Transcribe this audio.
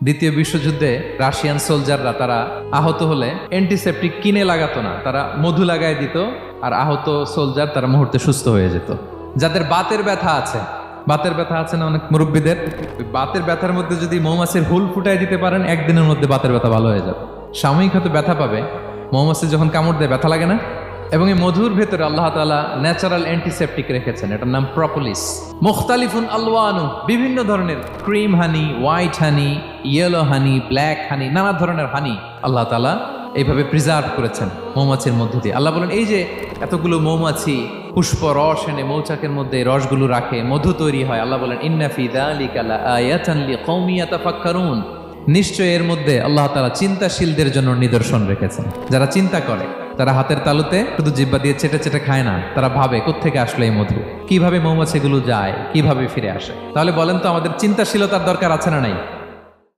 দ্বিতীয় বিশ্বযুদ্ধে রাশিয়ান সোলজাররা তারা আহত হলে অ্যান্টিসেপটিক কিনে লাগাতো না, তারা মধু লাগায় দিত, আর আহত সোলজার তারা মুহূর্তে সুস্থ হয়ে যেত। যাদের বাতের ব্যথা আছে, বাতের ব্যথা আছে না অনেক মুরব্বীদের, ওই বাতের ব্যথার মধ্যে যদি মৌমাছির হুল ফুটাই দিতে পারেন, একদিনের মধ্যে বাতের ব্যথা ভালো হয়ে যাবে। সাময়িক হয়তো ব্যথা পাবে, মৌমাছি যখন কামড় দেয় ব্যথা লাগে না। এবং এই মধুর ভেতরে আল্লাহ তাআলা ন্যাচারাল অ্যান্টিসেপটিক রেখেছেন, এটার নাম প্রপোলিস। মুখতালিফুন আলওয়ানু, বিভিন্ন ধরনের ক্রিম হানি, হোয়াইট হানি, ইয়েলো হানি, ব্ল্যাক হানি, নানা ধরনের হানি আল্লাহ তাআলা এইভাবে প্রিজার্ভ করেছেন মৌমাছির মধ্য দিয়ে। আল্লাহ বলেন এই যে এতগুলো মৌমাছি পুষ্প রস এনে মৌচাকের মধ্যে রসগুলো রাখে, মধু তৈরি হয়, আল্লাহ বলেন ইন্না ফি যালিকা লাআয়াতান লিকওমি ইয়াতাফাক্কারুন, নিশ্চয় এর মধ্যে আল্লাহ তাআলা চিন্তাশীলদের জন্য নিদর্শন রেখেছেন। যারা চিন্তা করে, তারা হাতের তালুতে শুধু জিহ্বা দিয়ে চেটে চেটে খায় না, তারা ভাবে কোত্থেকে আসলো এই মধু, কিভাবে মৌমাছিগুলো যায়, কিভাবে ফিরে আসে। তাহলে বলেন তো আমাদের চিন্তাশীলতার দরকার আছে না নাই?